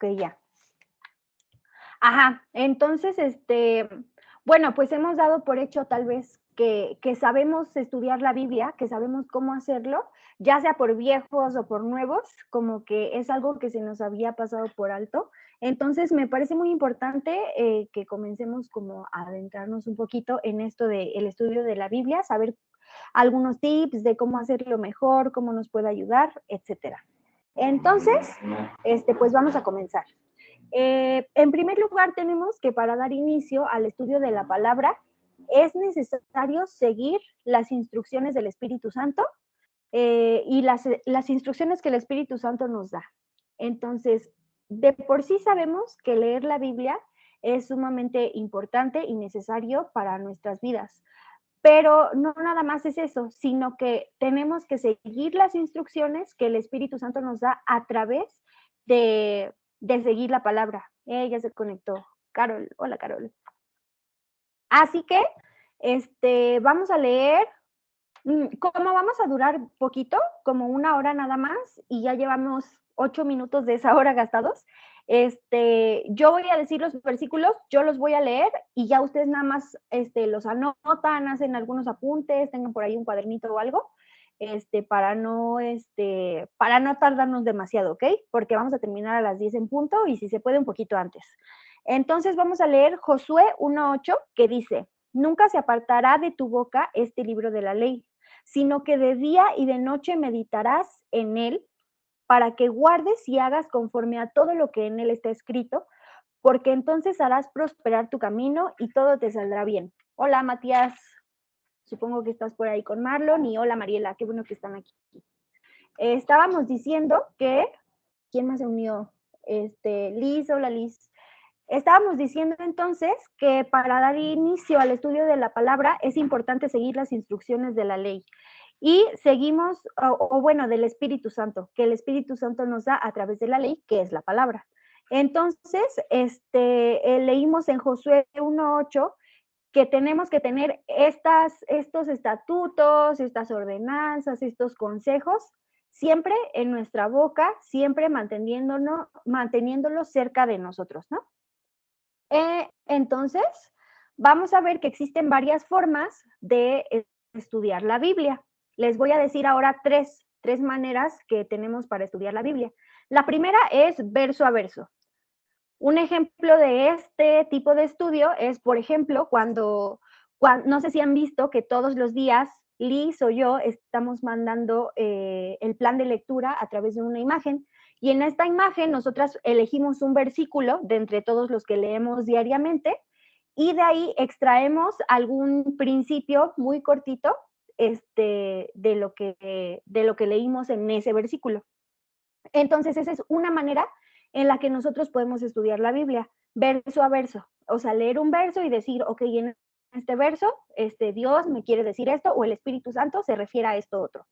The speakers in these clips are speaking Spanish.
Ok, ya. Ajá, entonces, bueno, pues hemos dado por hecho tal vez que sabemos estudiar la Biblia, que sabemos cómo hacerlo, ya sea por viejos o por nuevos, como que es algo que se nos había pasado por alto. Entonces, me parece muy importante que comencemos como a adentrarnos un poquito en esto del estudio de la Biblia, saber algunos tips de cómo hacerlo mejor, cómo nos puede ayudar, etcétera. Entonces, pues vamos a comenzar. En primer lugar, tenemos que para dar inicio al estudio de la palabra, es necesario seguir las instrucciones del Espíritu Santo y las instrucciones que el Espíritu Santo nos da. Entonces, de por sí sabemos que leer la Biblia es sumamente importante y necesario para nuestras vidas. Pero no nada más es eso, sino que tenemos que seguir las instrucciones que el Espíritu Santo nos da a través de seguir la palabra. Ya se conectó. Carol, hola Carol. Así que vamos a leer, como vamos a durar poquito, como 1 hora nada más, y ya llevamos 8 minutos de esa hora gastados. Yo voy a decir los versículos, yo los voy a leer y ya ustedes nada más los anotan, hacen algunos apuntes, tengan por ahí un cuadernito o algo, para no tardarnos demasiado, ¿ok? Porque vamos a terminar a las 10 en punto y si se puede un poquito antes. Entonces vamos a leer Josué 1:8 que dice, nunca se apartará de tu boca este libro de la ley, sino que de día y de noche meditarás en él para que guardes y hagas conforme a todo lo que en él está escrito, porque entonces harás prosperar tu camino y todo te saldrá bien. Hola, Matías. Supongo que estás por ahí con Marlon y hola, Mariela. Qué bueno que están aquí. Estábamos diciendo que... ¿Quién más se unió? Liz, hola Liz. Estábamos diciendo entonces que para dar inicio al estudio de la palabra es importante seguir las instrucciones de la ley. Y seguimos, bueno, del Espíritu Santo, que el Espíritu Santo nos da a través de la ley, que es la palabra. Entonces, leímos en Josué 1:8 que tenemos que tener estos estatutos, estas ordenanzas, estos consejos, siempre en nuestra boca, siempre manteniéndolos cerca de nosotros, ¿no? Entonces, vamos a ver que existen varias formas de estudiar la Biblia. Les voy a decir ahora tres maneras que tenemos para estudiar la Biblia. La primera es verso a verso. Un ejemplo de este tipo de estudio es, por ejemplo, cuando no sé si han visto que todos los días Liz o yo estamos mandando el plan de lectura a través de una imagen y en esta imagen nosotras elegimos un versículo de entre todos los que leemos diariamente y de ahí extraemos algún principio muy cortito de lo que leímos en ese versículo. Entonces, esa es una manera en la que nosotros podemos estudiar la Biblia, verso a verso. O sea, leer un verso y decir, ok, en este verso, Dios me quiere decir esto, o el Espíritu Santo se refiere a esto otro.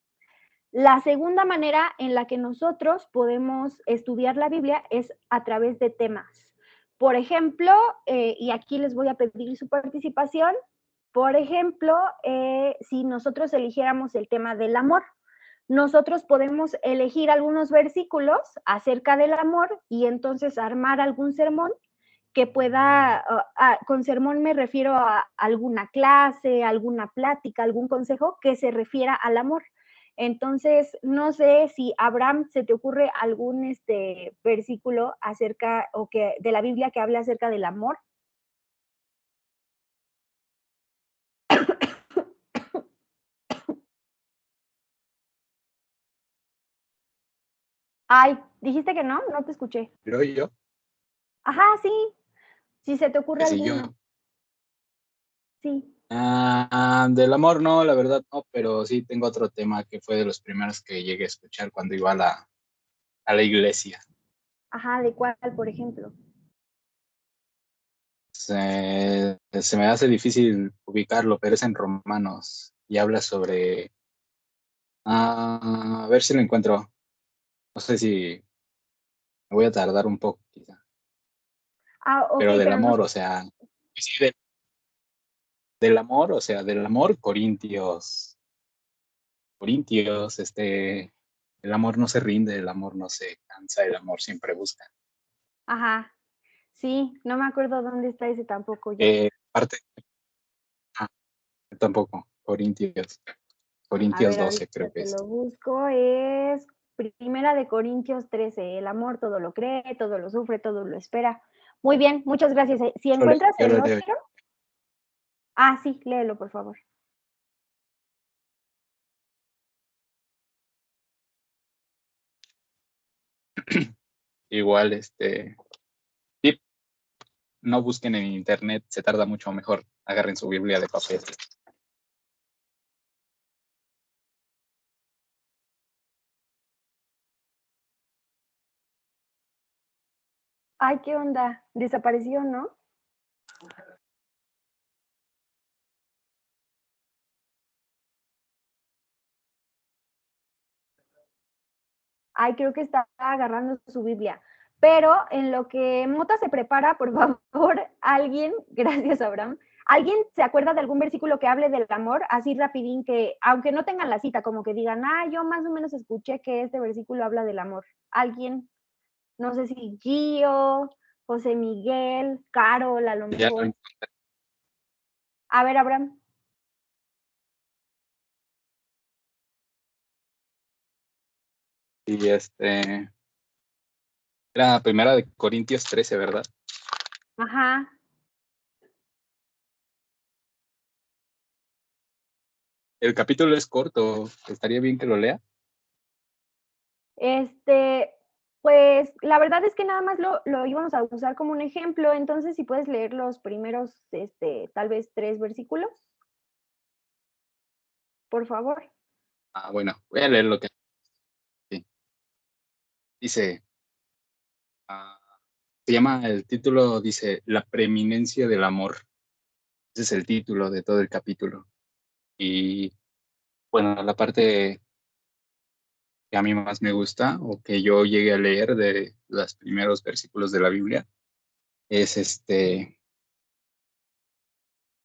La segunda manera en la que nosotros podemos estudiar la Biblia es a través de temas. Por ejemplo, y aquí les voy a pedir su participación, por ejemplo, si nosotros eligiéramos el tema del amor, nosotros podemos elegir algunos versículos acerca del amor y entonces armar algún sermón que pueda, con sermón me refiero a alguna clase, alguna plática, algún consejo que se refiera al amor. Entonces, no sé si Abraham se te ocurre algún versículo acerca o que de la Biblia que hable acerca del amor. Ay, dijiste que no, no te escuché. ¿Pero yo? Ajá, sí, si se te ocurre Sí, yo. alguno. Sí. Del amor no, la verdad no, pero sí tengo otro tema que fue de los primeros que llegué a escuchar cuando iba a la iglesia. Ajá, ¿de cuál, por ejemplo? Se me hace difícil ubicarlo, pero es en Romanos y habla sobre... a ver si lo encuentro. No sé si me voy a tardar un poco, quizá. Ah, ok, Pero del pero no. amor, o sea, sí, del amor, o sea, del amor, Corintios, el amor no se rinde, el amor no se cansa, el amor siempre busca. Ajá, sí, no me acuerdo dónde está ese tampoco yo. Parte, ah, tampoco, Corintios. A Corintios ver, 12 ahorita creo que te es. lo busco, es Primera de Corintios 13, el amor todo lo cree, todo lo sufre, todo lo espera. Muy bien, muchas gracias. Si encuentras Yo el lo leo. otro, sí, léelo, por favor. Igual, tip, no busquen en internet, se tarda mucho mejor. Agarren su Biblia de papel. Ay, ¿qué onda? Desapareció, ¿no? Ay, creo que está agarrando su Biblia. Pero en lo que Mota se prepara, por favor, alguien, gracias Abraham, ¿alguien se acuerda de algún versículo que hable del amor? Así rapidín que, aunque no tengan la cita, como que digan, yo más o menos escuché que este versículo habla del amor. ¿Alguien? No sé si Gio, José Miguel, Carol, a lo Ya lo mejor. A ver, Abraham. y era Primera de Corintios 13, ¿verdad? Ajá. El capítulo es corto, estaría bien que lo lea. Este, pues la verdad es que nada más lo íbamos a usar como un ejemplo, entonces si puedes leer los primeros, tal vez 3 versículos, por favor. Bueno, voy a leer lo que sí. Dice, ah, se llama, el título dice, La preeminencia del amor. Ese es el título de todo el capítulo. Y bueno, la parte que a mí más me gusta o que yo llegué a leer de los primeros versículos de la Biblia es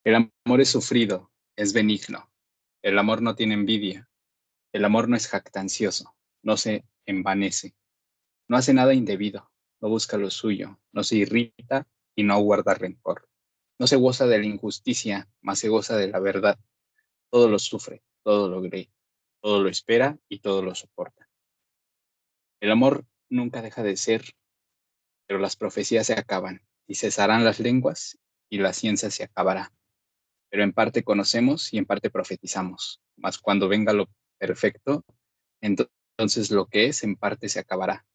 el amor es sufrido, es benigno, el amor no tiene envidia, el amor no es jactancioso, no se envanece, no hace nada indebido, no busca lo suyo, no se irrita y no guarda rencor, no se goza de la injusticia, mas se goza de la verdad, todo lo sufre, todo lo cree, todo lo espera y todo lo soporta. El amor nunca deja de ser, pero las profecías se acaban, y cesarán las lenguas, y la ciencia se acabará. Pero en parte conocemos y en parte profetizamos. Mas cuando venga lo perfecto, entonces lo que es en parte se acabará.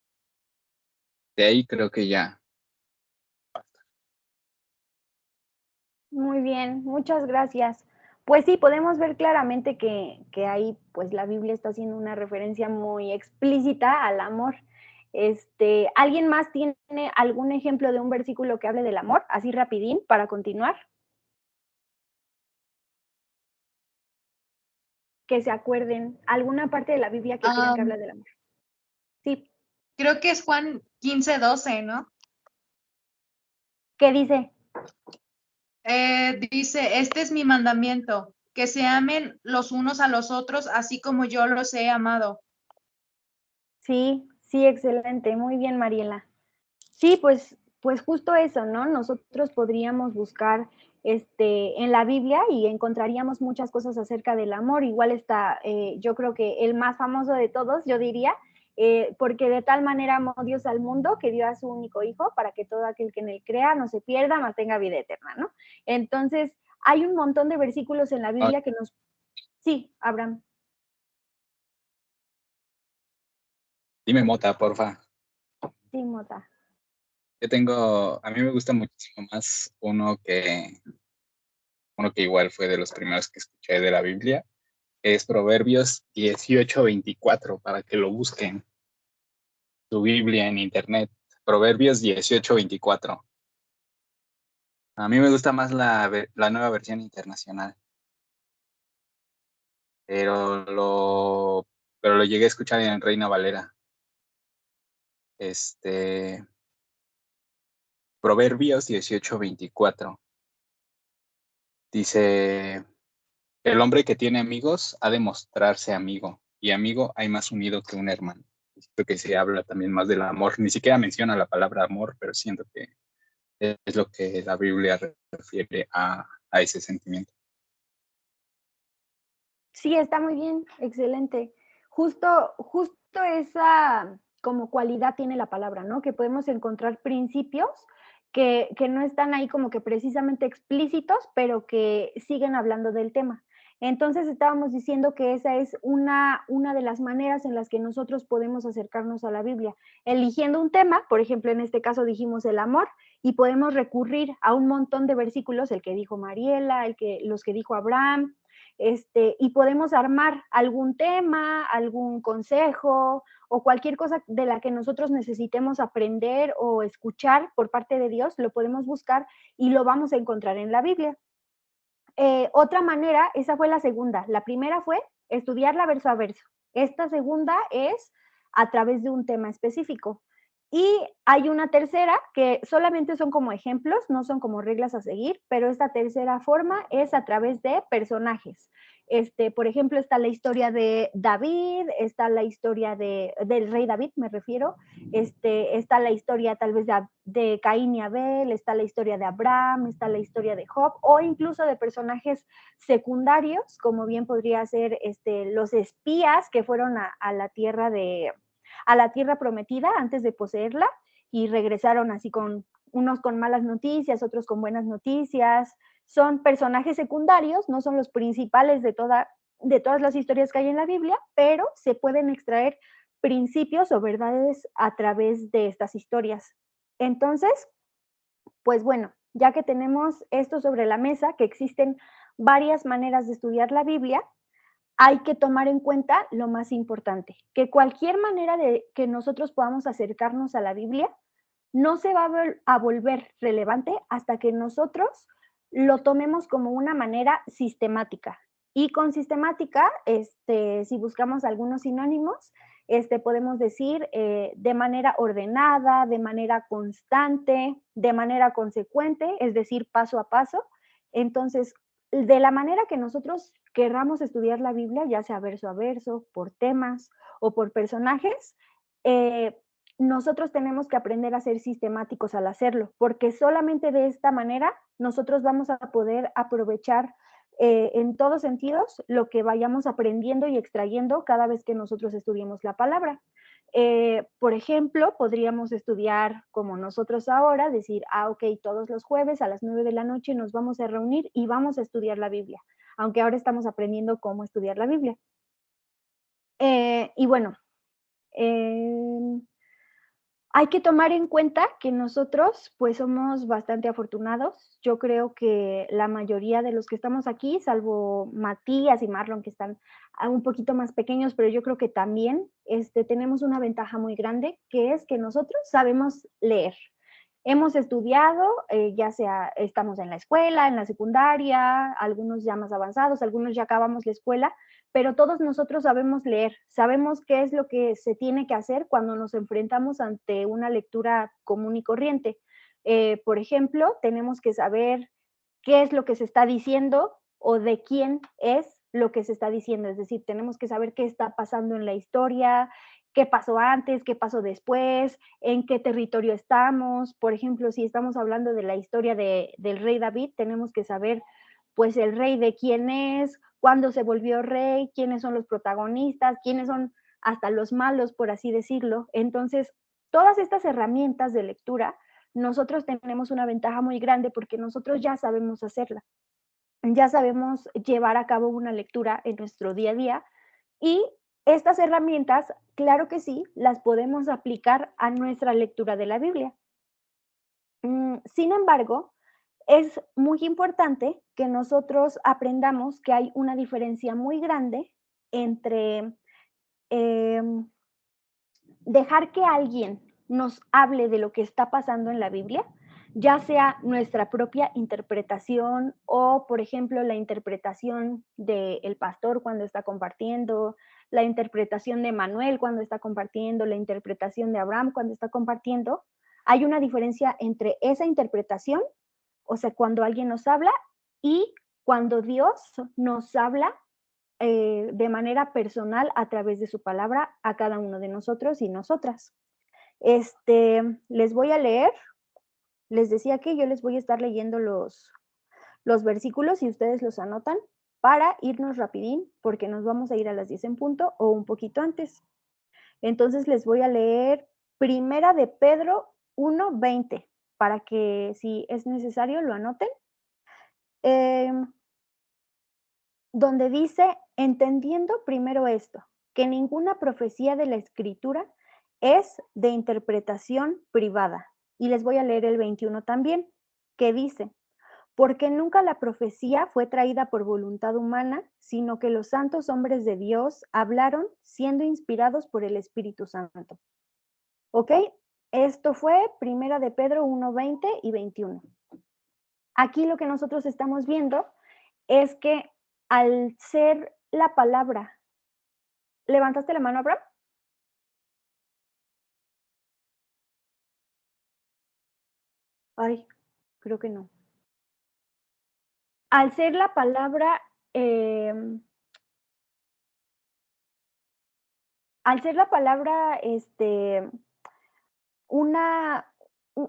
De ahí creo que ya. Muy bien, muchas gracias. Pues sí, podemos ver claramente que ahí pues la Biblia está haciendo una referencia muy explícita al amor. ¿Alguien más tiene algún ejemplo de un versículo que hable del amor? Así rapidín para continuar. Que se acuerden, alguna parte de la Biblia que crean que habla del amor. Sí, Creo que es Juan 15:12, ¿no? ¿qué dice? Dice, este es mi mandamiento, que se amen los unos a los otros, así como yo los he amado. Sí, sí, excelente, muy bien, Mariela. Sí, pues justo eso, ¿no? Nosotros podríamos buscar en la Biblia y encontraríamos muchas cosas acerca del amor. Igual está, yo creo que el más famoso de todos, yo diría, porque de tal manera amó Dios al mundo que dio a su único hijo para que todo aquel que en él crea no se pierda, mas tenga vida eterna, ¿no? Entonces, hay un montón de versículos en la Ah, Biblia que nos... Sí, Abraham. dime Mota, porfa. Sí, Mota. A mí me gusta muchísimo más uno que igual fue de los primeros que escuché de la Biblia, es Proverbios 18:24, para que lo busquen, su Biblia en internet. Proverbios 18:24. A mí me gusta más la nueva versión internacional, pero lo llegué a escuchar en Reina Valera. Este, Proverbios 18:24. Dice, el hombre que tiene amigos ha de mostrarse amigo, y amigo hay más unido que un hermano. Siento que se habla también más del amor. Ni siquiera menciona la palabra amor, pero siento que es lo que la Biblia refiere a ese sentimiento. Sí, está muy bien, excelente. Justo esa como cualidad tiene la palabra, ¿no? Que podemos encontrar principios que no están ahí como que precisamente explícitos, pero que siguen hablando del tema. Entonces estábamos diciendo que esa es una de las maneras en las que nosotros podemos acercarnos a la Biblia, eligiendo un tema, por ejemplo, en este caso dijimos el amor, y podemos recurrir a un montón de versículos, el que dijo Mariela, los que dijo Abraham, y podemos armar algún tema, algún consejo o cualquier cosa de la que nosotros necesitemos aprender o escuchar por parte de Dios, lo podemos buscar y lo vamos a encontrar en la Biblia. Otra manera, esa fue la segunda. La primera fue estudiarla verso a verso. Esta segunda es a través de un tema específico. Y hay una tercera que solamente son como ejemplos, no son como reglas a seguir, pero esta tercera forma es a través de personajes. Por ejemplo, está la historia de David, está la historia del rey David, me refiero, está la historia tal vez de Caín y Abel, está la historia de Abraham, está la historia de Job, o incluso de personajes secundarios, como bien podría ser los espías que fueron a la tierra prometida antes de poseerla y regresaron así con unos con malas noticias, otros con buenas noticias. Son personajes secundarios, no son los principales de todas las historias que hay en la Biblia, pero se pueden extraer principios o verdades a través de estas historias. Entonces, pues bueno, ya que tenemos esto sobre la mesa, que existen varias maneras de estudiar la Biblia, hay que tomar en cuenta lo más importante, que cualquier manera de que nosotros podamos acercarnos a la Biblia no se va a volver relevante hasta que nosotros lo tomemos como una manera sistemática. Y con sistemática, si buscamos algunos sinónimos, podemos decir de manera ordenada, de manera constante, de manera consecuente, es decir, paso a paso. Entonces, de la manera que nosotros querramos estudiar la Biblia, ya sea verso a verso, por temas o por personajes, nosotros tenemos que aprender a ser sistemáticos al hacerlo, porque solamente de esta manera nosotros vamos a poder aprovechar en todos sentidos lo que vayamos aprendiendo y extrayendo cada vez que nosotros estudiemos la palabra. Por ejemplo, podríamos estudiar como nosotros ahora, decir, ok, todos los jueves a las 9 de la noche nos vamos a reunir y vamos a estudiar la Biblia, aunque ahora estamos aprendiendo cómo estudiar la Biblia. Y bueno, hay que tomar en cuenta que nosotros, pues, somos bastante afortunados. Yo creo que la mayoría de los que estamos aquí, salvo Matías y Marlon, que están un poquito más pequeños, pero yo creo que también, tenemos una ventaja muy grande, que es que nosotros sabemos leer. Hemos estudiado, ya sea estamos en la escuela, en la secundaria, algunos ya más avanzados, algunos ya acabamos la escuela, pero todos nosotros sabemos leer, sabemos qué es lo que se tiene que hacer cuando nos enfrentamos ante una lectura común y corriente. Por ejemplo, tenemos que saber qué es lo que se está diciendo o de quién es lo que se está diciendo, es decir, tenemos que saber qué está pasando en la historia, qué pasó antes, qué pasó después, en qué territorio estamos. Por ejemplo, si estamos hablando de la historia del rey David, tenemos que saber, pues, el rey de quién es, cuándo se volvió rey, quiénes son los protagonistas, quiénes son hasta los malos, por así decirlo. Entonces, todas estas herramientas de lectura, nosotros tenemos una ventaja muy grande porque nosotros ya sabemos hacerla. Ya sabemos llevar a cabo una lectura en nuestro día a día y estas herramientas, claro que sí, las podemos aplicar a nuestra lectura de la Biblia. Sin embargo, es muy importante que nosotros aprendamos que hay una diferencia muy grande entre em, dejar que alguien nos hable de lo que está pasando en la Biblia, ya sea nuestra propia interpretación o, por ejemplo, la interpretación del pastor cuando está compartiendo, la interpretación de Manuel cuando está compartiendo, la interpretación de Abraham cuando está compartiendo. Hay una diferencia entre esa interpretación, o sea, cuando alguien nos habla, y cuando Dios nos habla de manera personal a través de su palabra a cada uno de nosotros y nosotras. Les voy a leer, les decía que yo les voy a estar leyendo los versículos y ustedes los anotan para irnos rapidín, porque nos vamos a ir a las 10 en punto o un poquito antes. Entonces les voy a leer Primera de Pedro 1:20, para que si es necesario lo anoten. Donde dice, entendiendo primero esto, que ninguna profecía de la Escritura es de interpretación privada. Y les voy a leer el 21 también, que dice, porque nunca la profecía fue traída por voluntad humana, sino que los santos hombres de Dios hablaron siendo inspirados por el Espíritu Santo. ¿Ok? Esto fue Primera de Pedro 1:20 y 21. Aquí lo que nosotros estamos viendo es que al ser la palabra, ¿levantaste la mano, Abraham? Ay, creo que no. Al ser la palabra,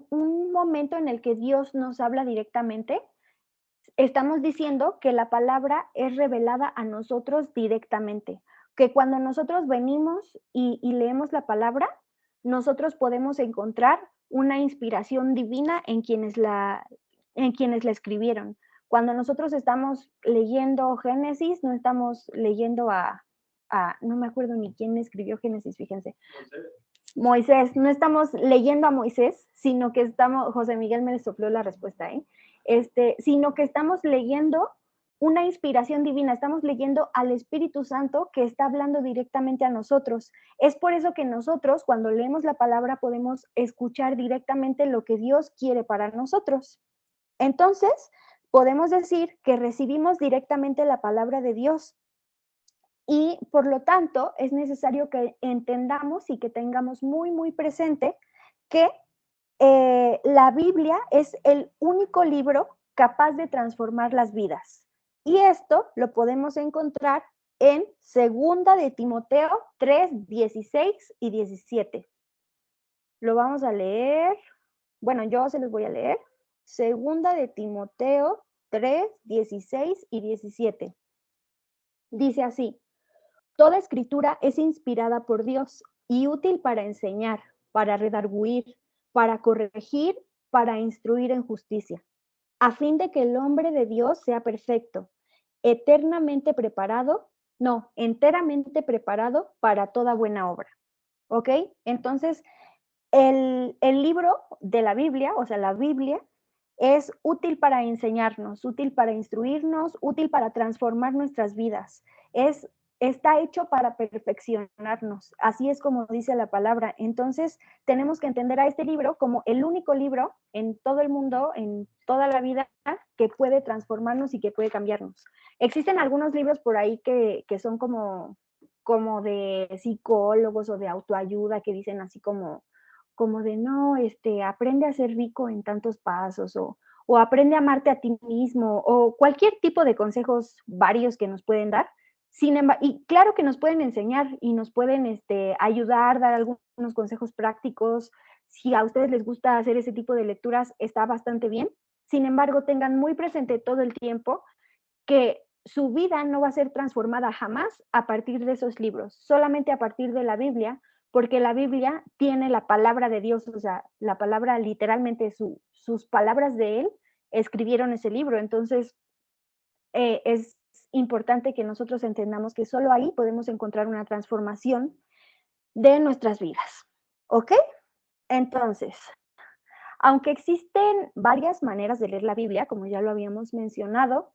un momento en el que Dios nos habla directamente, estamos diciendo que la palabra es revelada a nosotros directamente, que cuando nosotros venimos y leemos la palabra, nosotros podemos encontrar una inspiración divina en quienes la escribieron. Cuando nosotros estamos leyendo Génesis, no estamos leyendo no me acuerdo ni quién escribió Génesis, fíjense. Moisés, no estamos leyendo a Moisés, sino que José Miguel me sopló la respuesta, sino que estamos leyendo una inspiración divina, estamos leyendo al Espíritu Santo que está hablando directamente a nosotros. Es por eso que nosotros, cuando leemos la palabra, podemos escuchar directamente lo que Dios quiere para nosotros. Entonces, podemos decir que recibimos directamente la palabra de Dios. Y por lo tanto, es necesario que entendamos y que tengamos muy, muy presente que la Biblia es el único libro capaz de transformar las vidas. Y esto lo podemos encontrar en 2 de Timoteo 3, 16 y 17. Lo vamos a leer. Bueno, yo se los voy a leer. 2 de Timoteo 3, 16 y 17. Dice así, toda escritura es inspirada por Dios y útil para enseñar, para redarguir, para corregir, para instruir en justicia, a fin de que el hombre de Dios sea perfecto, enteramente preparado para toda buena obra. ¿Ok? Entonces, el libro de la Biblia, o sea, la Biblia, es útil para enseñarnos, útil para instruirnos, útil para transformar nuestras vidas. Está hecho para perfeccionarnos. Así es como dice la palabra. Entonces, tenemos que entender a este libro como el único libro en todo el mundo, en toda la vida, que puede transformarnos y que puede cambiarnos. Existen algunos libros por ahí que son como de psicólogos o de autoayuda que dicen así como de no, aprende a ser rico en tantos pasos o aprende a amarte a ti mismo o cualquier tipo de consejos varios que nos pueden dar. Sin embargo, y claro que nos pueden enseñar y nos pueden ayudar, dar algunos consejos prácticos. Si a ustedes les gusta hacer ese tipo de lecturas, está bastante bien. Sin embargo, tengan muy presente todo el tiempo que su vida no va a ser transformada jamás a partir de esos libros, solamente a partir de la Biblia, porque la Biblia tiene la palabra de Dios, o sea, la palabra literalmente, sus palabras de Él escribieron ese libro. Entonces, es importante que nosotros entendamos que solo ahí podemos encontrar una transformación de nuestras vidas. ¿Ok? Entonces, aunque existen varias maneras de leer la Biblia, como ya lo habíamos mencionado,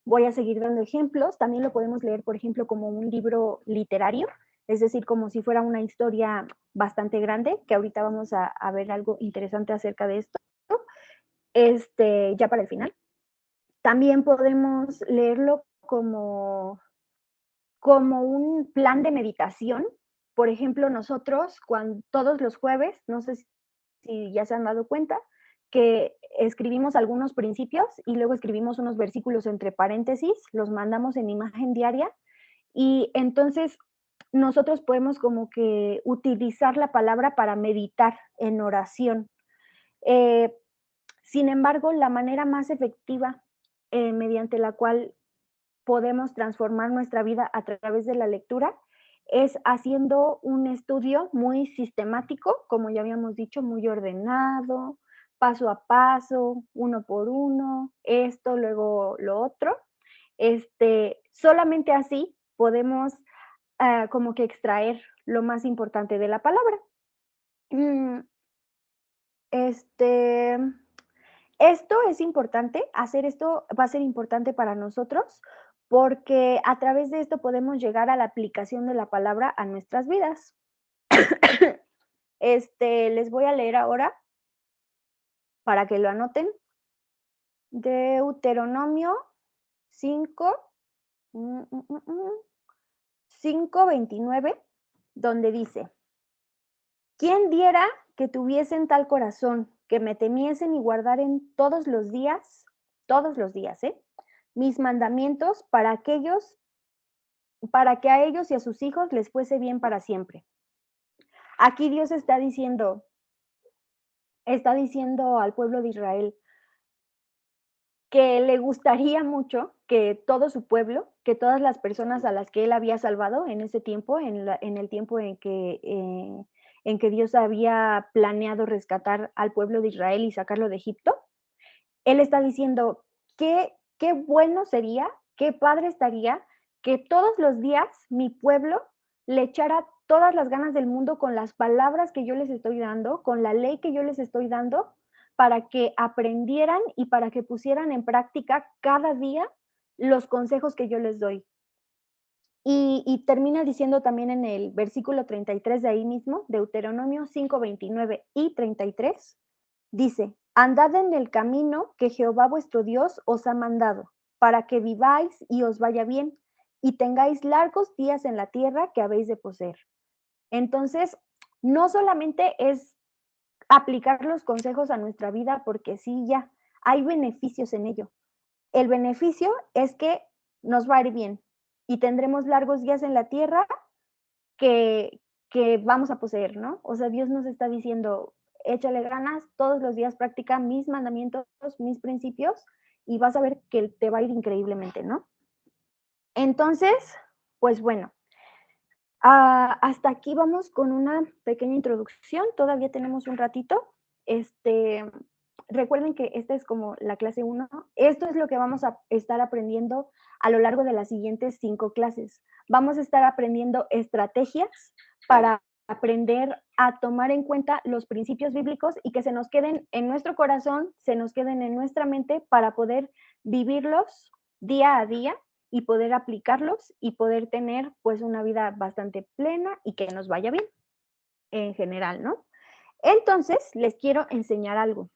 voy a seguir dando ejemplos. También lo podemos leer, por ejemplo, como un libro literario, es decir, como si fuera una historia bastante grande, que ahorita vamos a ver algo interesante acerca de esto, ya para el final. También podemos leerlo como un plan de meditación. Por ejemplo, nosotros, todos los jueves, no sé si ya se han dado cuenta, que escribimos algunos principios y luego escribimos unos versículos entre paréntesis, los mandamos en imagen diaria y entonces nosotros podemos como que utilizar la palabra para meditar en oración. Sin embargo, la manera más efectiva mediante la cual podemos transformar nuestra vida a través de la lectura es haciendo un estudio muy sistemático, como ya habíamos dicho, muy ordenado, paso a paso, uno por uno, esto, luego lo otro. Solamente así podemos como que extraer lo más importante de la palabra. Esto es importante, hacer esto va a ser importante para nosotros porque a través de esto podemos llegar a la aplicación de la palabra a nuestras vidas. Les voy a leer ahora para que lo anoten. Deuteronomio 5, 5:29, donde dice: ¿Quién diera que tuviesen tal corazón, que me temiesen y guardaren todos los días, mis mandamientos para que a ellos y a sus hijos les fuese bien para siempre? Aquí Dios está diciendo al pueblo de Israel que le gustaría mucho que todo su pueblo, que todas las personas a las que él había salvado en ese tiempo, en el tiempo en que Dios había planeado rescatar al pueblo de Israel y sacarlo de Egipto, él está diciendo qué bueno sería, qué padre estaría que todos los días mi pueblo le echara todas las ganas del mundo con las palabras que yo les estoy dando, con la ley que yo les estoy dando, para que aprendieran y para que pusieran en práctica cada día los consejos que yo les doy. Y termina diciendo también en el versículo 33 de ahí mismo, Deuteronomio 5:29 y 33, dice: andad en el camino que Jehová vuestro Dios os ha mandado, para que viváis y os vaya bien, y tengáis largos días en la tierra que habéis de poseer. Entonces, no solamente es aplicar los consejos a nuestra vida porque sí, ya, hay beneficios en ello. El beneficio es que nos va a ir bien y tendremos largos días en la tierra que vamos a poseer, ¿no? O sea, Dios nos está diciendo, échale ganas, todos los días practica mis mandamientos, mis principios, y vas a ver que te va a ir increíblemente, ¿no? Entonces, pues bueno, hasta aquí vamos con una pequeña introducción, todavía tenemos un ratito. Recuerden que esta es como la clase 1, esto es lo que vamos a estar aprendiendo a lo largo de las siguientes 5 clases. Vamos a estar aprendiendo estrategias para aprender a tomar en cuenta los principios bíblicos y que se nos queden en nuestro corazón, se nos queden en nuestra mente para poder vivirlos día a día y poder aplicarlos y poder tener pues una vida bastante plena y que nos vaya bien en general, ¿no? Entonces, les quiero enseñar algo.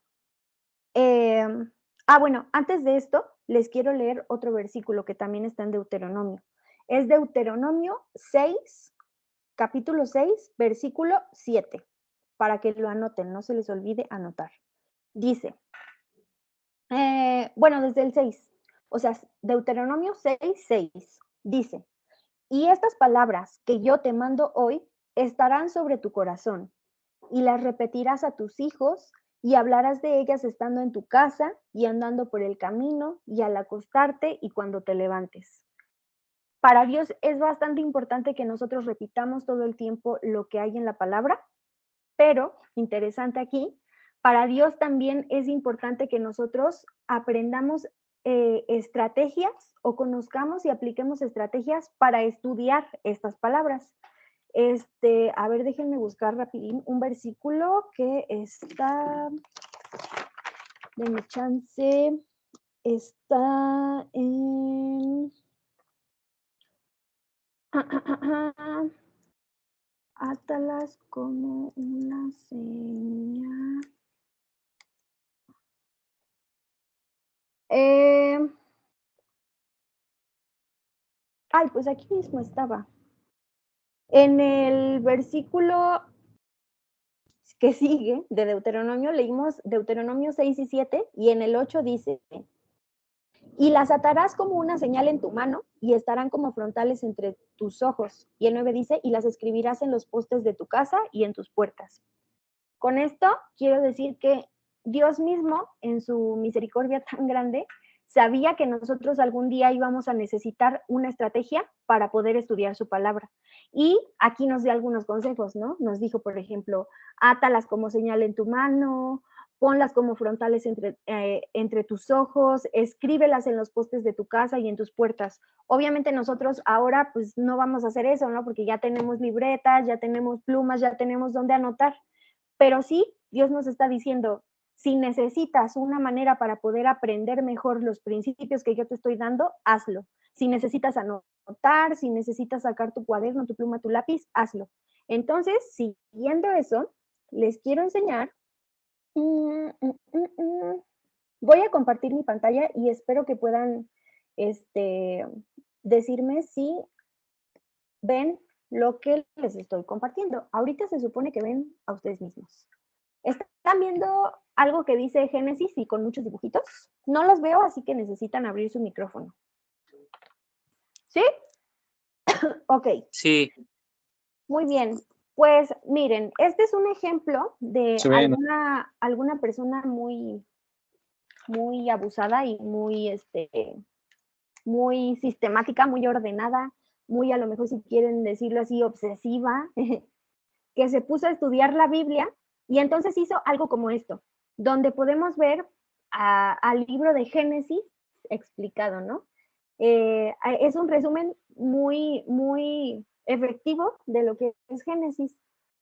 Bueno, antes de esto, les quiero leer otro versículo que también está en Deuteronomio. Es Deuteronomio 6, capítulo 6, versículo 7, para que lo anoten, no se les olvide anotar. Dice, desde el 6, o sea, Deuteronomio 6, 6, dice: y estas palabras que yo te mando hoy estarán sobre tu corazón, y las repetirás a tus hijos, y hablarás de ellas estando en tu casa, y andando por el camino, y al acostarte, y cuando te levantes. Para Dios es bastante importante que nosotros repitamos todo el tiempo lo que hay en la palabra, pero, interesante aquí, para Dios también es importante que nosotros aprendamos estrategias o conozcamos y apliquemos estrategias para estudiar estas palabras. A ver, déjenme buscar rapidín un versículo que está, denme chance, está en... Átalas como una señal. Pues aquí mismo estaba. En el versículo que sigue de Deuteronomio, leímos Deuteronomio 6 y 7, y en el 8 dice, y las atarás como una señal en tu mano, y estarán como frontales entre tus ojos. Y el 9 dice, y las escribirás en los postes de tu casa y en tus puertas. Con esto quiero decir que Dios mismo, en su misericordia tan grande, sabía que nosotros algún día íbamos a necesitar una estrategia para poder estudiar su palabra. Y aquí nos dio algunos consejos, ¿no? Nos dijo, por ejemplo, átalas como señal en tu mano, ponlas como frontales entre tus ojos, escríbelas en los postes de tu casa y en tus puertas. Obviamente nosotros ahora pues no vamos a hacer eso, ¿no? Porque ya tenemos libretas, ya tenemos plumas, ya tenemos dónde anotar. Pero sí, Dios nos está diciendo, si necesitas una manera para poder aprender mejor los principios que yo te estoy dando, hazlo. Si necesitas anotar, si necesitas sacar tu cuaderno, tu pluma, tu lápiz, hazlo. Entonces, siguiendo eso, les quiero enseñar. Voy a compartir mi pantalla y espero que puedan decirme si ven lo que les estoy compartiendo. Ahorita se supone que ven a ustedes mismos. ¿Están viendo algo que dice Génesis y con muchos dibujitos? No los veo, así que necesitan abrir su micrófono. ¿Sí? Ok. Sí. Muy bien. Pues miren, este es un ejemplo de alguna persona muy, muy abusada y muy, muy sistemática, muy ordenada, muy a lo mejor si quieren decirlo así, obsesiva, que se puso a estudiar la Biblia y entonces hizo algo como esto, donde podemos ver al libro de Génesis explicado, ¿no? Es un resumen muy, muy efectivo de lo que es Génesis.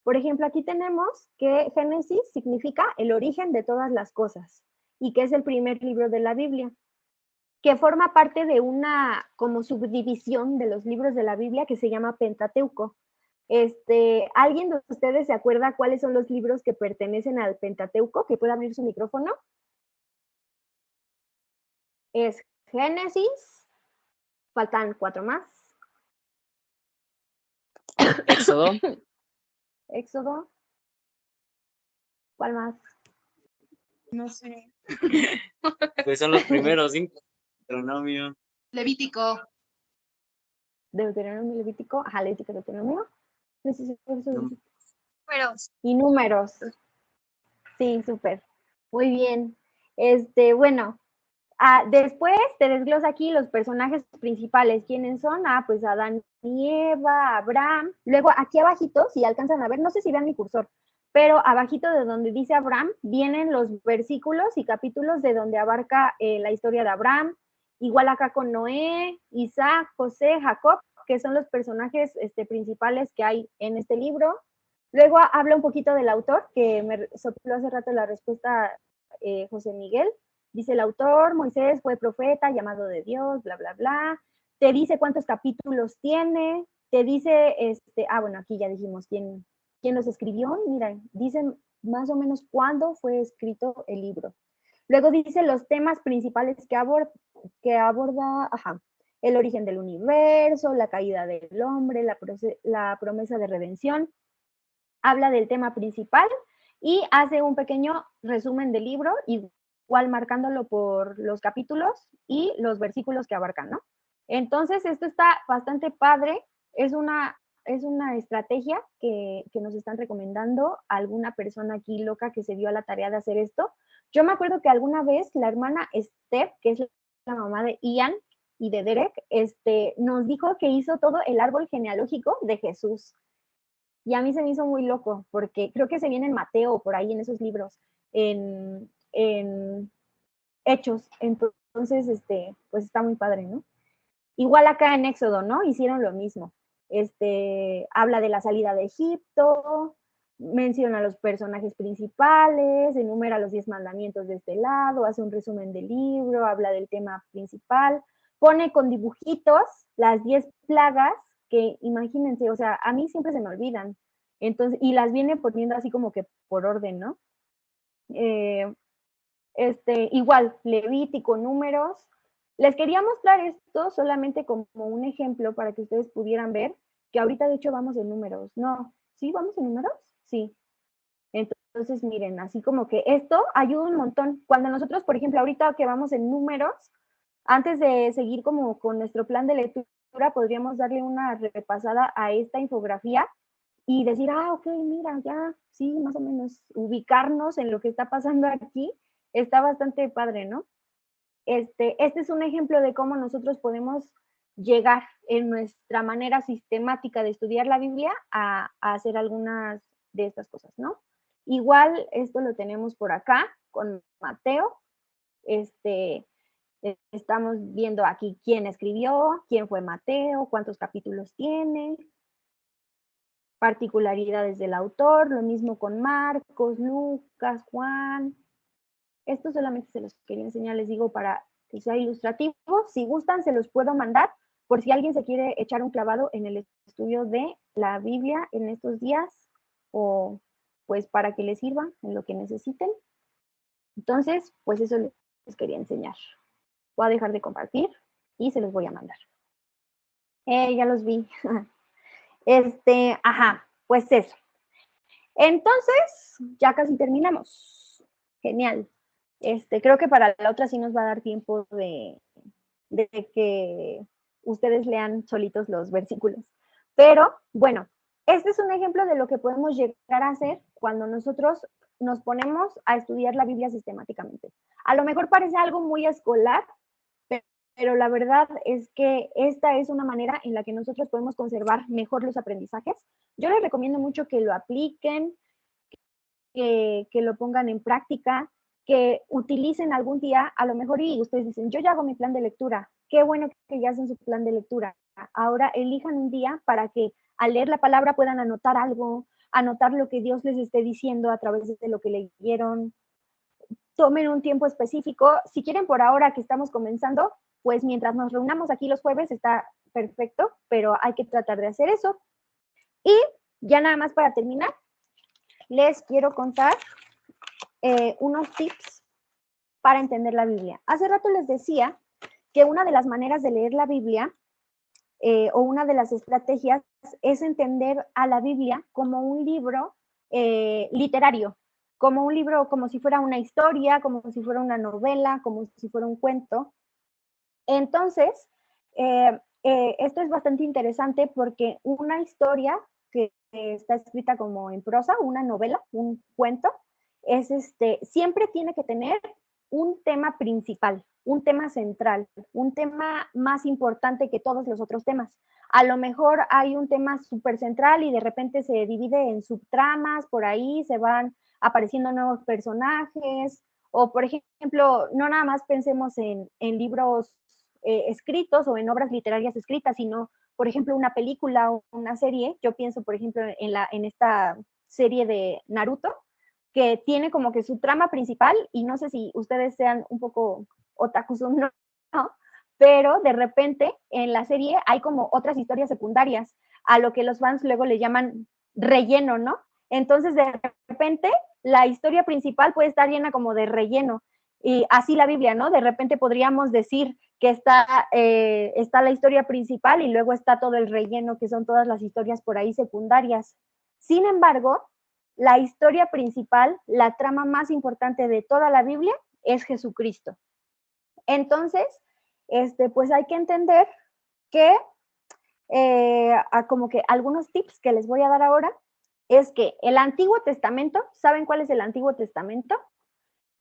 Por ejemplo, aquí tenemos que Génesis significa el origen de todas las cosas y que es el primer libro de la Biblia, que forma parte de una como subdivisión de los libros de la Biblia que se llama Pentateuco. ¿Alguien de ustedes se acuerda cuáles son los libros que pertenecen al Pentateuco? ¿Que puede abrir su micrófono? Es Génesis, faltan 4 más. Éxodo. Éxodo. ¿Cuál más? No sé. Pues son los primeros 5. Deuteronomio. Levítico. Deuteronomio, Levítico. Ajá, Levítico, Deuteronomio. Números. Y números. Sí, súper. Muy bien. Bueno, después te desglosa aquí los personajes principales. ¿Quiénes son? Pues Adán y Eva, Abraham. Luego aquí abajito, si alcanzan a ver, no sé si vean mi cursor, pero abajito de donde dice Abraham, vienen los versículos y capítulos de donde abarca la historia de Abraham. Igual acá con Noé, Isaac, José, Jacob, que son los personajes principales que hay en este libro. Luego habla un poquito del autor, que me sopló hace rato la respuesta José Miguel. Dice el autor, Moisés fue profeta, llamado de Dios, bla, bla, bla. Te dice cuántos capítulos tiene, te dice, bueno, aquí ya dijimos quién los escribió. Mira, dicen más o menos cuándo fue escrito el libro. Luego dice los temas principales que aborda el origen del universo, la caída del hombre, la promesa de redención. Habla del tema principal y hace un pequeño resumen del libro, igual marcándolo por los capítulos y los versículos que abarcan, ¿no? Entonces, esto está bastante padre, es una estrategia que nos están recomendando alguna persona aquí loca que se dio a la tarea de hacer esto. Yo me acuerdo que alguna vez la hermana Steph, que es la mamá de Ian y de Derek, nos dijo que hizo todo el árbol genealógico de Jesús. Y a mí se me hizo muy loco, porque creo que se viene en Mateo, por ahí en esos libros, en Hechos. Entonces, pues está muy padre, ¿no? Igual acá en Éxodo, ¿no? Hicieron lo mismo. Habla de la salida de Egipto, menciona a los personajes principales, enumera los 10 mandamientos de este lado, hace un resumen del libro, habla del tema principal, pone con dibujitos las 10 plagas que imagínense, o sea, a mí siempre se me olvidan. Entonces, y las viene poniendo así como que por orden, ¿no? Igual, Levítico, números. Les quería mostrar esto solamente como un ejemplo para que ustedes pudieran ver que ahorita de hecho vamos en números. No, ¿sí vamos en números? Sí. Entonces, miren, así como que esto ayuda un montón. Cuando nosotros, por ejemplo, ahorita que vamos en números, antes de seguir como con nuestro plan de lectura, podríamos darle una repasada a esta infografía y decir, ok, mira, ya, sí, más o menos ubicarnos en lo que está pasando aquí, está bastante padre, ¿no? Este es un ejemplo de cómo nosotros podemos llegar en nuestra manera sistemática de estudiar la Biblia a hacer algunas de estas cosas, ¿no? Igual esto lo tenemos por acá con Mateo. Estamos viendo aquí quién escribió, quién fue Mateo, cuántos capítulos tiene, particularidades del autor, lo mismo con Marcos, Lucas, Juan. Esto solamente se los quería enseñar, les digo, para que sea ilustrativo. Si gustan, se los puedo mandar por si alguien se quiere echar un clavado en el estudio de la Biblia en estos días o pues para que les sirva en lo que necesiten. Entonces, pues eso les quería enseñar. Voy a dejar de compartir y se los voy a mandar. Ya los vi. Pues eso. Entonces, ya casi terminamos. Genial. Creo que para la otra sí nos va a dar tiempo de que ustedes lean solitos los versículos. Pero, bueno, este es un ejemplo de lo que podemos llegar a hacer cuando nosotros nos ponemos a estudiar la Biblia sistemáticamente. A lo mejor parece algo muy escolar, pero la verdad es que esta es una manera en la que nosotros podemos conservar mejor los aprendizajes. Yo les recomiendo mucho que lo apliquen, que lo pongan en práctica, que utilicen algún día, a lo mejor, y ustedes dicen, yo ya hago mi plan de lectura, qué bueno que ya hacen su plan de lectura. Ahora elijan un día para que al leer la palabra puedan anotar algo, anotar lo que Dios les esté diciendo a través de lo que leyeron. Tomen un tiempo específico. Si quieren, por ahora que estamos comenzando, pues mientras nos reunamos aquí los jueves está perfecto, pero hay que tratar de hacer eso. Y ya nada más para terminar, les quiero contar unos tips para entender la Biblia. Hace rato les decía que una de las maneras de leer la Biblia o una de las estrategias es entender a la Biblia como un libro literario, como un libro, como si fuera una historia, como si fuera una novela, como si fuera un cuento. Entonces, esto es bastante interesante porque una historia que está escrita como en prosa, una novela, un cuento, siempre tiene que tener un tema principal, un tema central, un tema más importante que todos los otros temas. A lo mejor hay un tema súper central y de repente se divide en subtramas, por ahí se van apareciendo nuevos personajes, o por ejemplo, no nada más pensemos en libros escritos o en obras literarias escritas, sino, por ejemplo, una película o una serie. Yo pienso, por ejemplo, en esta serie de Naruto, que tiene como que su trama principal, y no sé si ustedes sean un poco otakus o no, pero de repente en la serie hay como otras historias secundarias, a lo que los fans luego le llaman relleno, ¿no? Entonces, de repente, la historia principal puede estar llena como de relleno, y así la Biblia, ¿no? De repente podríamos decir que está la historia principal y luego está todo el relleno, que son todas las historias por ahí secundarias. Sin embargo, la historia principal, la trama más importante de toda la Biblia es Jesucristo. Entonces, pues hay que entender que como que algunos tips que les voy a dar ahora es que el Antiguo Testamento, ¿saben cuál es el Antiguo Testamento?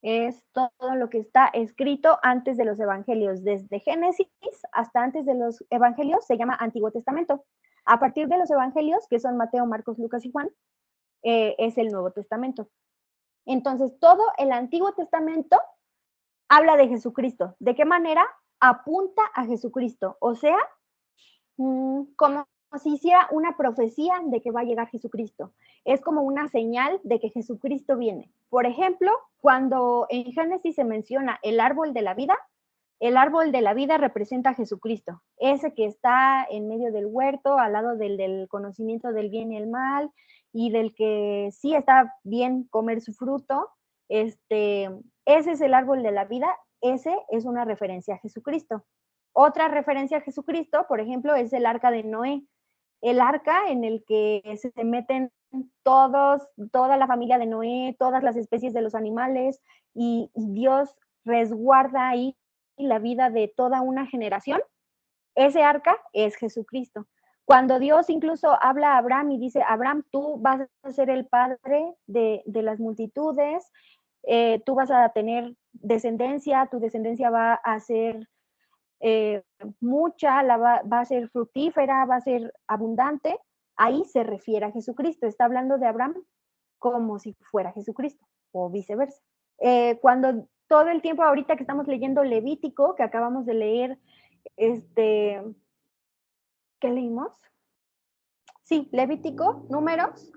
Es todo lo que está escrito antes de los evangelios, desde Génesis hasta antes de los evangelios se llama Antiguo Testamento. A partir de los evangelios, que son Mateo, Marcos, Lucas y Juan, es el Nuevo Testamento. Entonces, todo el Antiguo Testamento habla de Jesucristo. ¿De qué manera? Apunta a Jesucristo. O sea, como si hiciera una profecía de que va a llegar Jesucristo. Es como una señal de que Jesucristo viene. Por ejemplo, cuando en Génesis se menciona el árbol de la vida representa a Jesucristo. Ese que está en medio del huerto, al lado del conocimiento del bien y el mal, y del que sí está bien comer su fruto, ese es el árbol de la vida, ese es una referencia a Jesucristo. Otra referencia a Jesucristo, por ejemplo, es el arca de Noé. el arca en el que se meten todos, toda la familia de Noé, todas las especies de los animales, y Dios resguarda ahí la vida de toda una generación. Ese arca es Jesucristo. Cuando Dios incluso habla a Abraham y dice, Abraham, tú vas a ser el padre de las multitudes, tú vas a tener descendencia, tu descendencia va a ser mucha, va a ser fructífera, va a ser abundante, ahí se refiere a Jesucristo. Está hablando de Abraham como si fuera Jesucristo o viceversa. Cuando todo el tiempo ahorita que estamos leyendo Levítico, que acabamos de leer, ¿qué leímos? Sí, Levítico, Números,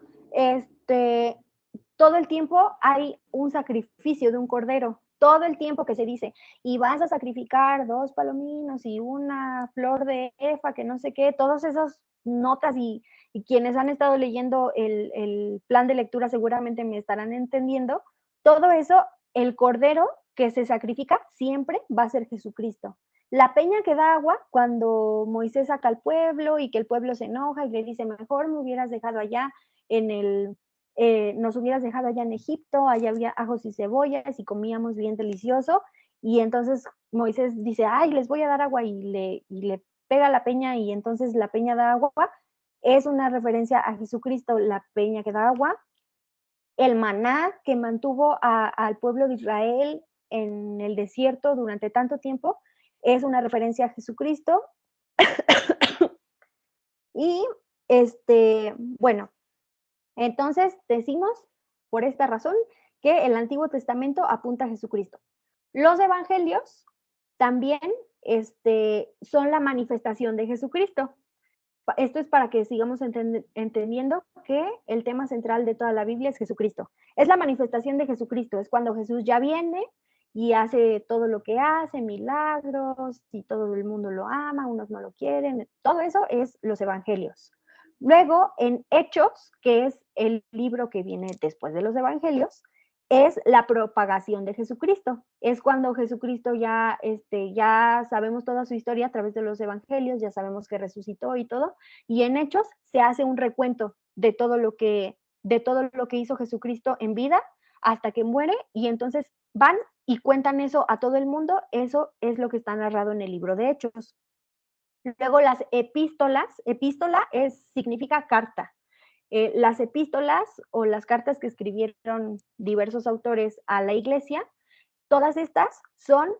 todo el tiempo hay un sacrificio de un cordero, todo el tiempo que se dice, y vas a sacrificar 2 palominos y una flor de efa, que no sé qué, todas esas notas y quienes han estado leyendo el plan de lectura seguramente me estarán entendiendo, todo eso, el cordero que se sacrifica siempre va a ser Jesucristo. La peña que da agua, cuando Moisés saca al pueblo y que el pueblo se enoja y le dice, mejor me hubieras dejado allá nos hubieras dejado allá en Egipto, allá había ajos y cebollas y comíamos bien delicioso. Y entonces Moisés dice, ay, les voy a dar agua y le pega la peña y entonces la peña da agua. Es una referencia a Jesucristo, la peña que da agua. El maná que mantuvo al pueblo de Israel en el desierto durante tanto tiempo es una referencia a Jesucristo. Y bueno, entonces decimos por esta razón que el Antiguo Testamento apunta a Jesucristo. Los evangelios también son la manifestación de Jesucristo. Esto es para que sigamos entendiendo que el tema central de toda la Biblia es Jesucristo. Es la manifestación de Jesucristo, es cuando Jesús ya viene y hace todo lo que hace, milagros, y todo el mundo lo ama, unos no lo quieren, todo eso es los evangelios. Luego, en Hechos, que es el libro que viene después de los evangelios, es la propagación de Jesucristo. Es cuando Jesucristo ya sabemos toda su historia a través de los evangelios, ya sabemos que resucitó y todo, y en Hechos se hace un recuento de todo lo que hizo Jesucristo en vida hasta que muere, y entonces van y cuentan eso a todo el mundo. Eso es lo que está narrado en el libro de Hechos. Luego las epístola significa carta. Las epístolas o las cartas que escribieron diversos autores a la iglesia, todas estas son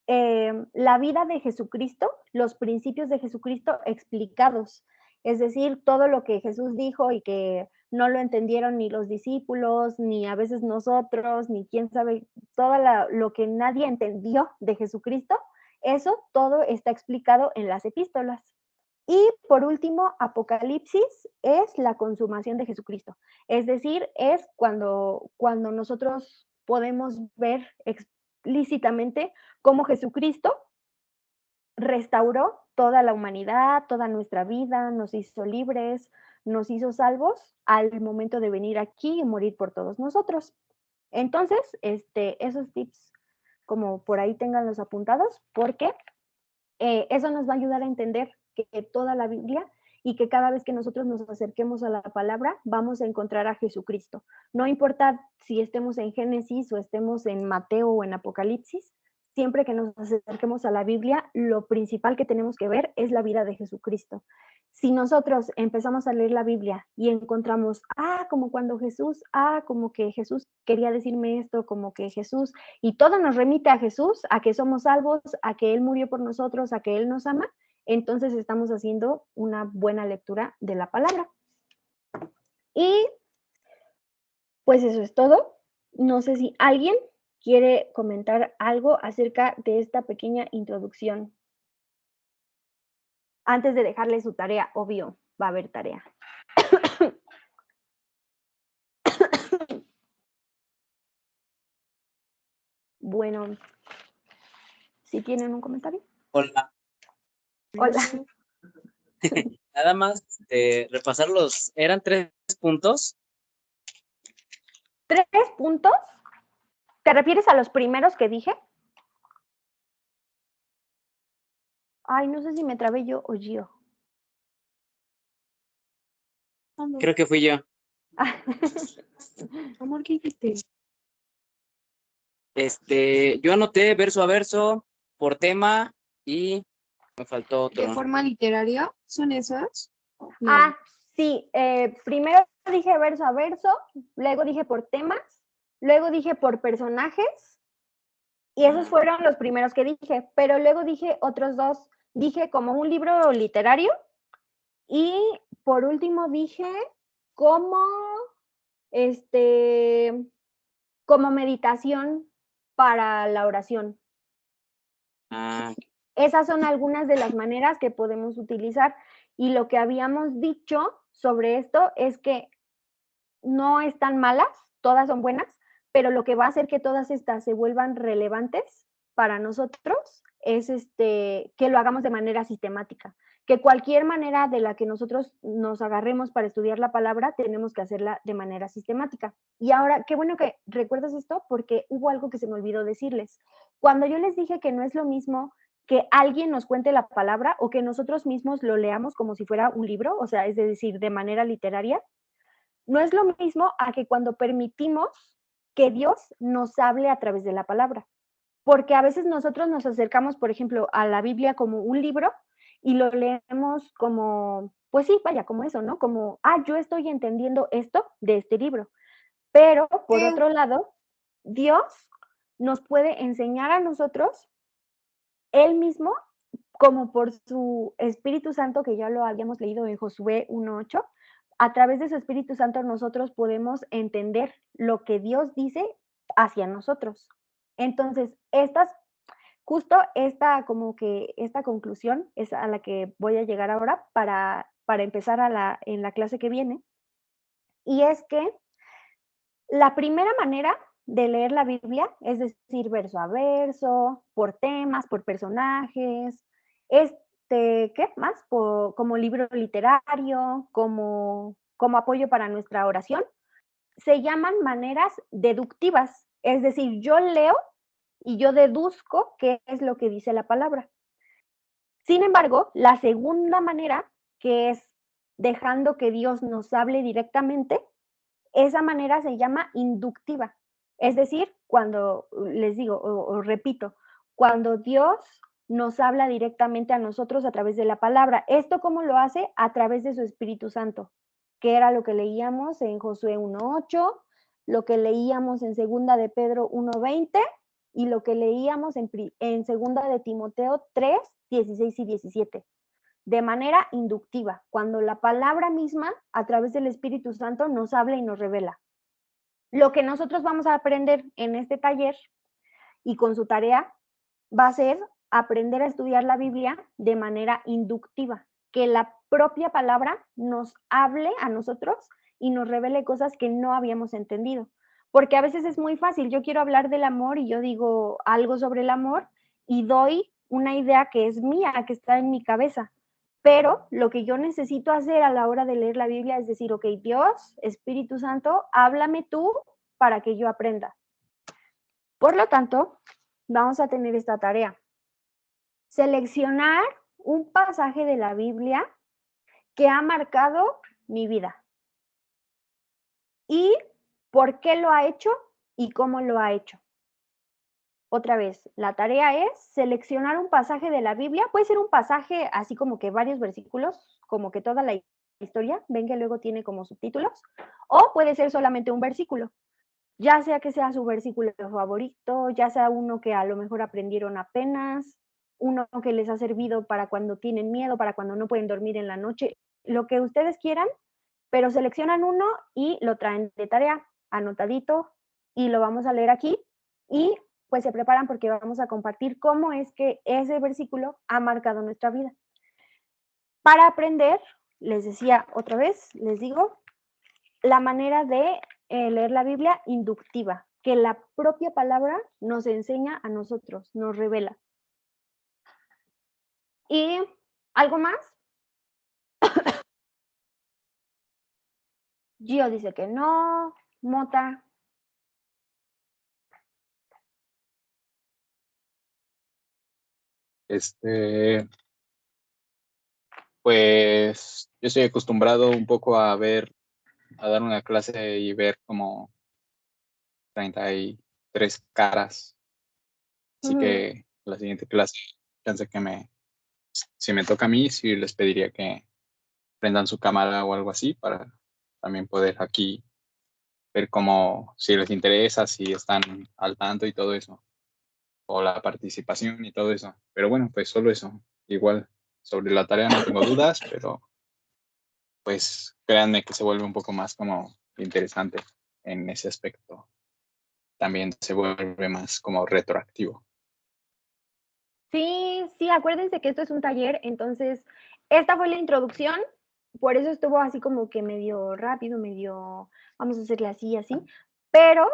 la vida de Jesucristo, los principios de Jesucristo explicados. Es decir, todo lo que Jesús dijo y que no lo entendieron ni los discípulos, ni a veces nosotros, ni quién sabe, todo lo que nadie entendió de Jesucristo, eso todo está explicado en las epístolas. Y por último, Apocalipsis es la consumación de Jesucristo. Es decir, es cuando nosotros podemos ver explícitamente cómo Jesucristo restauró toda la humanidad, toda nuestra vida, nos hizo libres, nos hizo salvos al momento de venir aquí y morir por todos nosotros. Entonces, esos tips, como por ahí tenganlos apuntados, porque eso nos va a ayudar a entender que toda la Biblia y que cada vez que nosotros nos acerquemos a la palabra, vamos a encontrar a Jesucristo. No importa si estemos en Génesis o estemos en Mateo o en Apocalipsis, siempre que nos acerquemos a la Biblia, lo principal que tenemos que ver es la vida de Jesucristo. Si nosotros empezamos a leer la Biblia y encontramos, como cuando Jesús, como que Jesús quería decirme esto, como que Jesús, y todo nos remite a Jesús, a que somos salvos, a que Él murió por nosotros, a que Él nos ama, entonces estamos haciendo una buena lectura de la palabra. Y pues eso es todo. No sé si alguien quiere comentar algo acerca de esta pequeña introducción. Antes de dejarle su tarea, obvio, va a haber tarea. Bueno, ¿sí tienen un comentario? Hola. Hola. Nada más repasar eran 3 puntos. ¿3 puntos? ¿Te refieres a los primeros que dije? Ay, no sé si me trabé yo o Gio. Creo que fui yo. Amor, ¿qué dijiste? Yo anoté verso a verso, por tema, y me faltó otro. ¿De forma literaria son esas? No. Ah, sí, primero dije verso a verso, luego dije por temas, luego dije por personajes, y esos fueron los primeros que dije, pero luego dije otros dos, dije como un libro literario, y por último dije como, como meditación para la oración. Ah, Esas son algunas de las maneras que podemos utilizar, y lo que habíamos dicho sobre esto es que no están malas, todas son buenas, pero lo que va a hacer que todas estas se vuelvan relevantes para nosotros es que lo hagamos de manera sistemática, que cualquier manera de la que nosotros nos agarremos para estudiar la palabra, tenemos que hacerla de manera sistemática. Y ahora, qué bueno que recuerdas esto, porque hubo algo que se me olvidó decirles. Cuando yo les dije que no es lo mismo que alguien nos cuente la palabra o que nosotros mismos lo leamos como si fuera un libro, o sea, es decir, de manera literaria, no es lo mismo a que cuando permitimos que Dios nos hable a través de la palabra. Porque a veces nosotros nos acercamos, por ejemplo, a la Biblia como un libro y lo leemos como, pues sí, vaya, como eso, ¿no? Como, yo estoy entendiendo esto de este libro. Pero, por otro lado, Dios nos puede enseñar a nosotros Él mismo, como por su Espíritu Santo, que ya lo habíamos leído en Josué 1:8, a través de su Espíritu Santo nosotros podemos entender lo que Dios dice hacia nosotros. Entonces, justo como que esta conclusión es a la que voy a llegar ahora para empezar en la clase que viene. Y es que la primera manera de leer la Biblia, es decir, verso a verso, por temas, por personajes, ¿qué más? Como libro literario, como apoyo para nuestra oración, se llaman maneras deductivas. Es decir, yo leo y yo deduzco qué es lo que dice la palabra. Sin embargo, la segunda manera, que es dejando que Dios nos hable directamente, esa manera se llama inductiva. Es decir, cuando, les digo, o repito, cuando Dios nos habla directamente a nosotros a través de la palabra. ¿Esto cómo lo hace? A través de su Espíritu Santo, que era lo que leíamos en Josué 1:8, lo que leíamos en 2 de Pedro 1:20 y lo que leíamos en 2 de Timoteo 3:16 y 17. De manera inductiva, cuando la palabra misma, a través del Espíritu Santo, nos habla y nos revela. Lo que nosotros vamos a aprender en este taller y con su tarea va a ser aprender a estudiar la Biblia de manera inductiva, que la propia palabra nos hable a nosotros y nos revele cosas que no habíamos entendido. Porque a veces es muy fácil, yo quiero hablar del amor y yo digo algo sobre el amor y doy una idea que es mía, que está en mi cabeza. Pero lo que yo necesito hacer a la hora de leer la Biblia es decir, ok, Dios, Espíritu Santo, háblame tú para que yo aprenda. Por lo tanto, vamos a tener esta tarea. Seleccionar un pasaje de la Biblia que ha marcado mi vida. Y por qué lo ha hecho y cómo lo ha hecho. Otra vez, la tarea es seleccionar un pasaje de la Biblia. Puede ser un pasaje así como que varios versículos, como que toda la historia, ven que luego tiene como subtítulos, o puede ser solamente un versículo. Ya sea que sea su versículo favorito, ya sea uno que a lo mejor aprendieron apenas, uno que les ha servido para cuando tienen miedo, para cuando no pueden dormir en la noche, lo que ustedes quieran, pero seleccionan uno y lo traen de tarea, anotadito, y lo vamos a leer aquí, y pues se preparan porque vamos a compartir cómo es que ese versículo ha marcado nuestra vida. Para aprender, les decía otra vez, les digo, la manera de leer la Biblia inductiva, que la propia palabra nos enseña a nosotros, nos revela. ¿Y algo más? Gio dice que no. Mota. Pues yo estoy acostumbrado un poco a dar una clase y ver como 33 caras. Así Ujú. que la siguiente clase, chance si me toca a mí, sí les pediría que prendan su cámara o algo así para también poder aquí ver cómo, si les interesa, si están al tanto y todo eso, o la participación y todo eso. Pero bueno, pues solo eso. Igual, sobre la tarea no tengo dudas, pero pues créanme que se vuelve un poco más como interesante en ese aspecto. También se vuelve más como retroactivo. Sí, sí, acuérdense que esto es un taller, entonces esta fue la introducción, por eso estuvo así como que medio rápido, medio, vamos a hacerle así, así, pero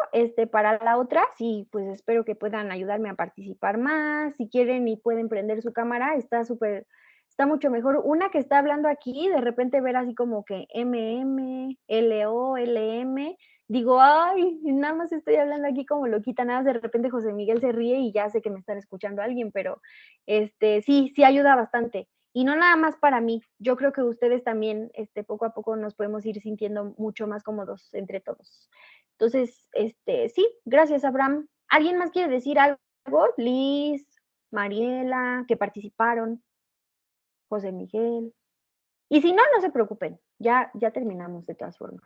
para la otra, sí, pues espero que puedan ayudarme a participar más, si quieren y pueden prender su cámara, está súper, está mucho mejor. Una que está hablando aquí, de repente ver así como que MM, LO, LM, digo, ay, nada más estoy hablando aquí como loquita, nada más de repente José Miguel se ríe y ya sé que me están escuchando alguien, pero sí, sí ayuda bastante. Y no nada más para mí, yo creo que ustedes también, poco a poco nos podemos ir sintiendo mucho más cómodos entre todos. Entonces, sí, gracias, Abraham. ¿Alguien más quiere decir algo? Liz, Mariela, que participaron, José Miguel. Y si no, no se preocupen, ya terminamos de todas formas.